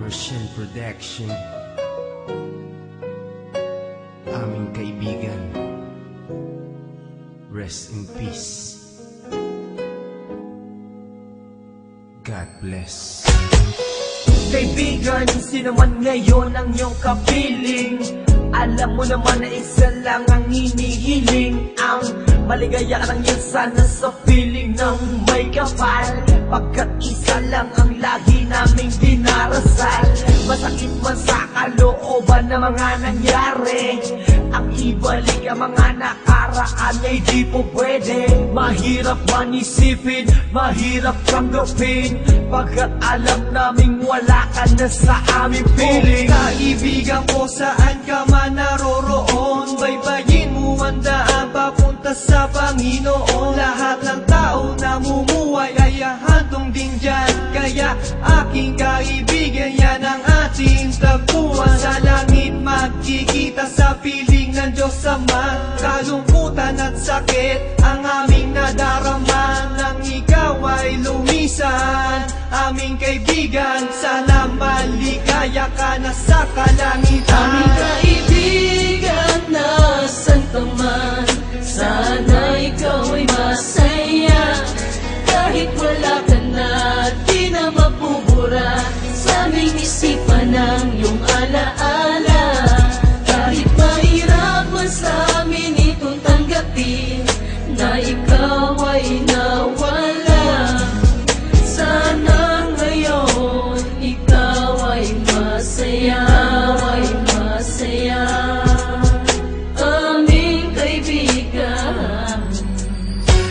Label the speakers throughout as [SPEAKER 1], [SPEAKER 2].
[SPEAKER 1] Martian Production. Aming kaibigan, rest in peace. God bless.
[SPEAKER 2] Kaibigan, sino man ngayon ang iyong kapiling? Alam mo naman na isa lang ang hinihiling. Ang maligaya ka lang yan sana sa piling ng may kapal, pagkat isa lang ang lagi naming dinarasal. Masakit man sa kalooban na mga nangyari, ang ibalik ang mga nakaraan ay di po pwede. Mahirap man isipin, mahirap tanggapin, pagkat alam naming wala ka na sa aming piling.
[SPEAKER 3] Kaibigan ko, saan ka man naroroon, baybayin mo ang daan papunta sa Panginoon. Lahat ng tao namumuhay ay hahantong din dyan, kaya aking kaibigan, yan ang ating tagpuan. Sa langit magkikita sa piling ng Diyos Ama, kalungkutan at sakit ang aming nadarama nang ikaw ay lumisan. Aming kaibigan, sana maligaya ka na sa kalangitan.
[SPEAKER 4] Aming kaibigan, nasan ka man, sana ikaw ay masaya. Kahit wala ka na, di na mapubura sa aming isipan ng iyong alaala. Kahit mahirap man sa amin itong tanggapin na ikaw ay nawala, sana ngayon ikaw ay masaya, aming kaibigan.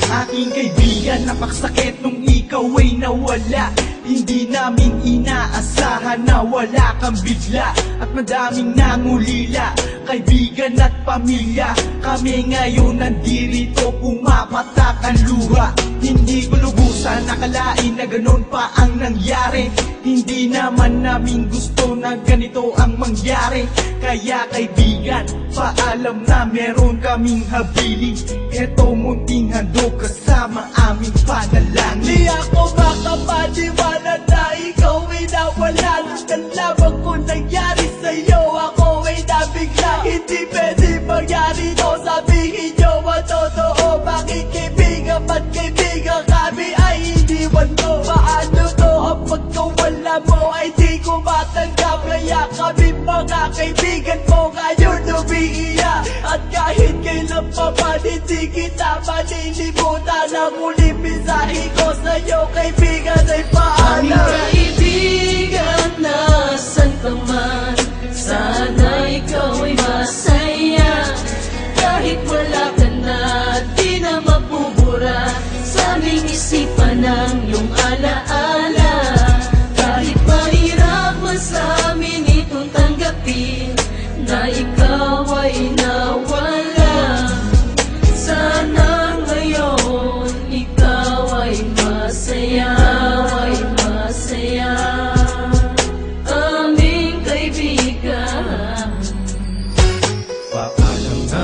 [SPEAKER 3] Aking kaibigan, napakasakit nung ikaw ay nawala. Hindi namin inaasahan na wala kang bigla, at madaming nangulila, kaibigan at pamilya. Kami ngayon nandirito, pumapatak ang luha. Hindi ko lubusan nakalain na ganun pa ang nangyari. Hindi naman namin gusto na ganito ang mangyari. Kaya kaibigan, paalam na meron kaming habiling. Eto munting handog kasama aming panalangin. Di ako makapaniwala na ikaw ay nawala. Nang lamang ko nangyari sa'yo, ako ay nabigla. Hindi pwede mangyari to, sabihin nyo ang totoo. Bakit kaibigan, ba't kaibigan kami ay iniwan mo? Paano to ang pagkawala mo ay di ko matanggap? Kaya kami mga kaibigan mo ngayon umiiyak, at kahit kailan pa man hindi kita malilimutan. Ang uling mensahe ko sa'yo kaibigan ay
[SPEAKER 4] Aming
[SPEAKER 3] paalam.
[SPEAKER 4] kaibigan, nasan ka man, sana ikaw ay masaya. Kahit wala ka na, di na mapubura sa aming isipan ng iyong alaala. Kahit mahirap man sa amin itong tanggapin na ikaw ay nawala, sana ngayon ikaw ay masaya, aming kaibigan.
[SPEAKER 1] Paalam na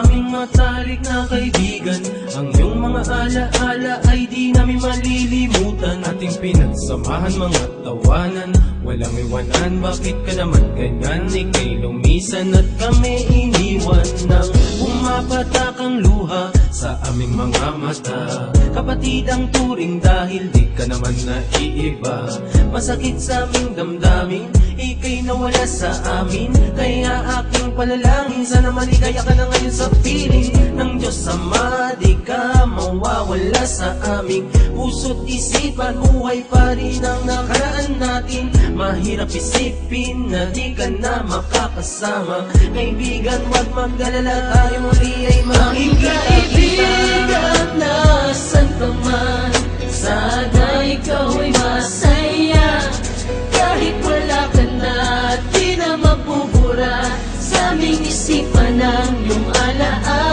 [SPEAKER 1] aming matalik na kaibigan, ang iyong mga alaala ay di namin malilimutan. Ating pinagsamahan mga tawanan, walang iwanan. Bakit ka naman ganyan? Ika'y lumisan at kami iniwan. Nang pumapatak ang luha sa aming mga mata, kapatid ang turing dahil di ka naman naiiba. Masakit sa aming damdamin, ika'y nawala sa amin. Kaya aking panalangin, sana maligaya ka na ngayon sa piling ng Diyos Ama. Di ka mawawala sa aming puso't isipan. Buhay pa rin ang nakaraan natin. Mahirap isipin na di ka na makakasama. Kaibigan, wag mag-alala, tayo muli ay
[SPEAKER 4] Aming
[SPEAKER 1] makikita.
[SPEAKER 4] kaibigan, nasan ka man, sana ikaw ay masaya. Kahit wala ka na, di na mapubura sa aming isipan ng iyong alaala.